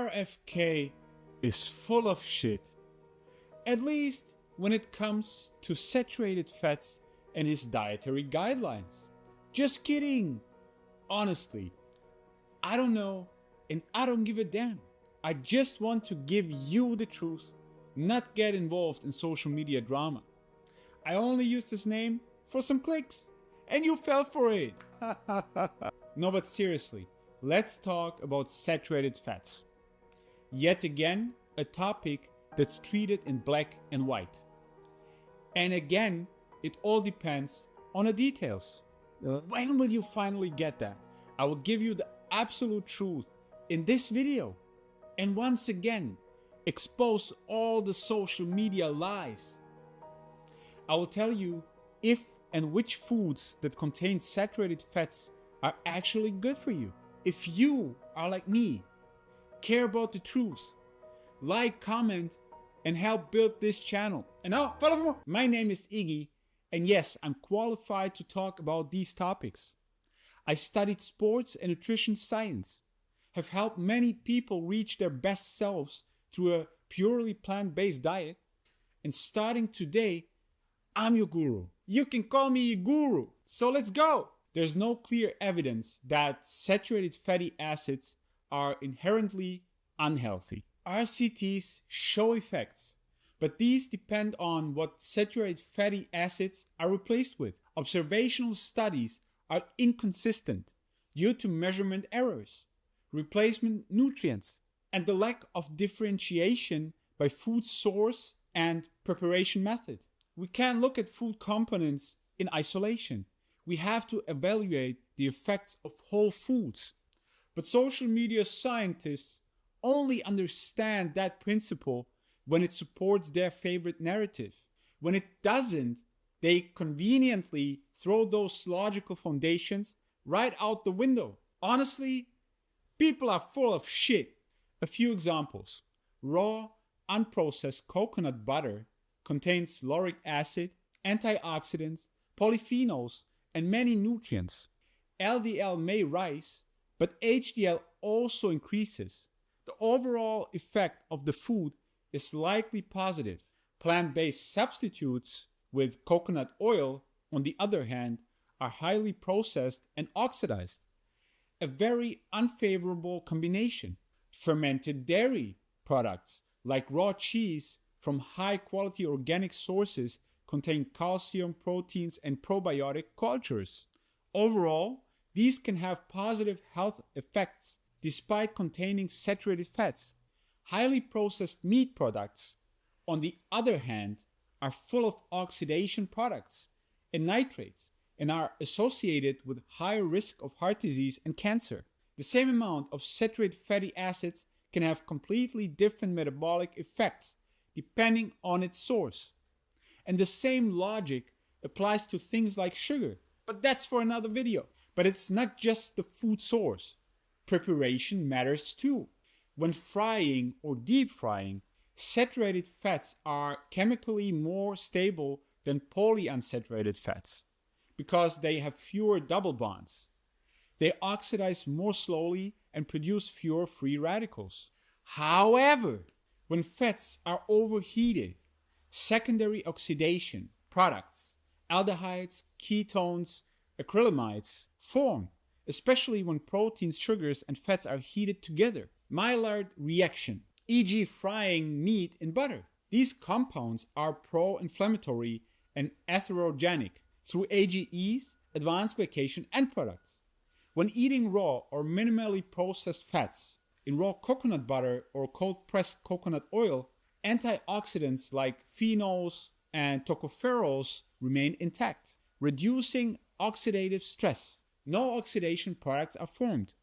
RFK is full of shit. At least when it comes to saturated fats and his dietary guidelines. Just kidding. Honestly, I don't know and I don't give a damn. I just want to give you the truth, not get involved in social media drama. I only used his name for some clicks and you fell for it. No, but seriously, let's talk about saturated fats. Yet again, a topic that's treated in black and white. And again, it all depends on the details. When will you finally get that? I will give you the absolute truth in this video. And once again, expose all the social media lies. I will tell you if and which foods that contain saturated fats are actually good for you. If you are like me, care about the truth, like, comment, and help build this channel. And now, follow for more. My name is Iggy, and yes, I'm qualified to talk about these topics. I studied sports and nutrition science, have helped many people reach their best selves through a purely plant-based diet, and starting today, I'm your guru. You can call me a guru, so let's go! There's no clear evidence that saturated fatty acids are inherently unhealthy. RCTs show effects, but these depend on what saturated fatty acids are replaced with. Observational studies are inconsistent due to measurement errors, replacement nutrients, and the lack of differentiation by food source and preparation method. We can't look at food components in isolation. We have to evaluate the effects of whole foods. But social media scientists only understand that principle when it supports their favorite narrative. When it doesn't, they conveniently throw those logical foundations right out the window. Honestly, people are full of shit. A few examples. Raw, unprocessed coconut butter contains lauric acid, antioxidants, polyphenols, and many nutrients. LDL may rise, but HDL also increases. The overall effect of the food is likely positive. Plant-based substitutes with coconut oil, on the other hand, are highly processed and oxidized. A very unfavorable combination. Fermented dairy products like raw cheese from high-quality organic sources contain calcium, proteins, and probiotic cultures. Overall, these can have positive health effects despite containing saturated fats. Highly processed meat products, on the other hand, are full of oxidation products and nitrates and are associated with higher risk of heart disease and cancer. The same amount of saturated fatty acids can have completely different metabolic effects depending on its source. And the same logic applies to things like sugar, but that's for another video. But it's not just the food source. Preparation matters too. When frying or deep frying, saturated fats are chemically more stable than polyunsaturated fats because they have fewer double bonds. They oxidize more slowly and produce fewer free radicals. However, when fats are overheated, secondary oxidation products, aldehydes, ketones, acrylamides form, especially when proteins, sugars, and fats are heated together. Maillard reaction, e.g. frying meat in butter. These compounds are pro-inflammatory and atherogenic through AGEs, advanced glycation end products. When eating raw or minimally processed fats in raw coconut butter or cold-pressed coconut oil, antioxidants like phenols and tocopherols remain intact, reducing oxidative stress. No oxidation products are formed,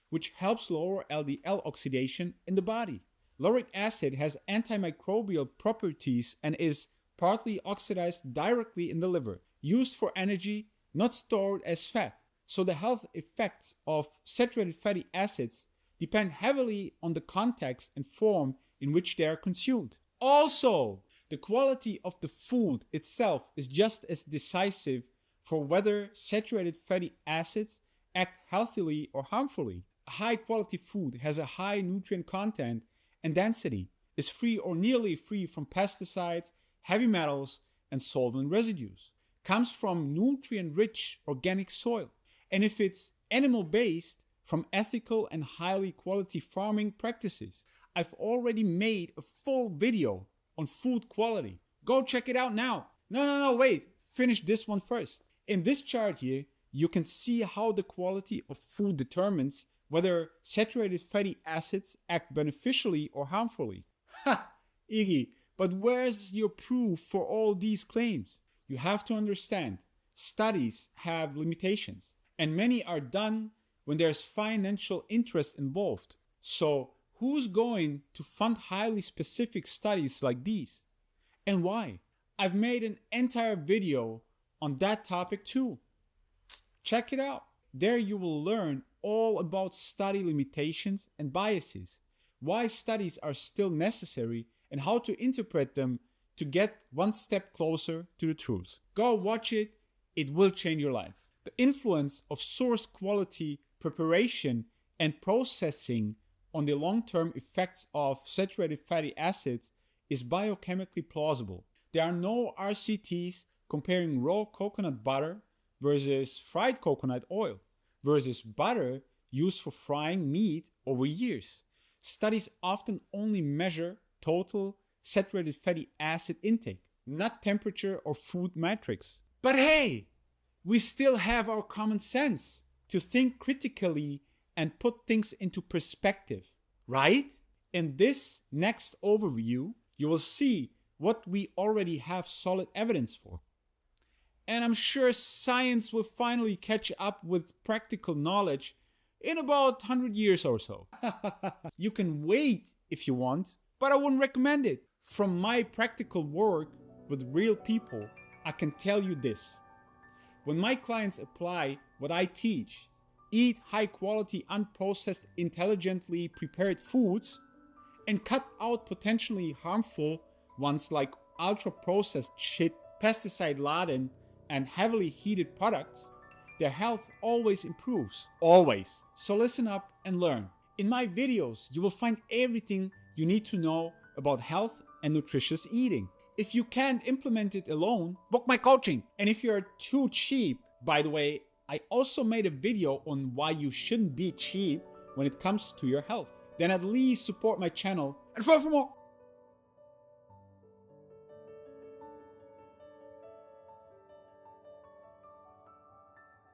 which helps lower LDL oxidation in the body. Lauric acid has antimicrobial properties and is partly oxidized directly in the liver, used for energy, not stored as fat. So the health effects of saturated fatty acids depend heavily on the context and form in which they are consumed. Also, the quality of the food itself is just as decisive for whether saturated fatty acids act healthily or harmfully. a high quality food has a high nutrient content and density, is free or nearly free from pesticides, heavy metals, and solvent residues, comes from nutrient-rich organic soil, and if it's animal-based, from ethical and highly quality farming practices. I've already made a full video on food quality. Go check it out now. No, wait. Finish this one first. In this chart here, you can see how the quality of food determines whether saturated fatty acids act beneficially or harmfully. Ha! Iggy, but where's your proof for all these claims? You have to understand, studies have limitations, and many are done when there's financial interest involved. So who's going to fund highly specific studies like these? And why? I've made an entire video on that topic too. Check it out. There you will learn all about study limitations and biases, why studies are still necessary, and how to interpret them to get one step closer to the truth. Go watch it. It will change your life. The influence of source quality, preparation, and processing on the long-term effects of saturated fatty acids is biochemically plausible. There are no RCTs comparing raw coconut butter versus fried coconut oil versus butter used for frying meat over years. Studies often only measure total saturated fatty acid intake, not temperature or food metrics. But hey, we still have our common sense to think critically and put things into perspective, right? In this next overview, you will see what we already have solid evidence for. And I'm sure science will finally catch up with practical knowledge in about 100 years or so. You can wait if you want, but I wouldn't recommend it. From my practical work with real people, I can tell you this. When my clients apply what I teach, eat high quality, unprocessed, intelligently prepared foods, and cut out potentially harmful ones like ultra processed shit, pesticide laden, and heavily heated products, their health always improves. Always. So listen up and learn. In my videos, you will find everything you need to know about health and nutritious eating. If you can't implement it alone, book my coaching. And if you're too cheap, by the way, I also made a video on why you shouldn't be cheap when it comes to your health. Then at least support my channel and for more.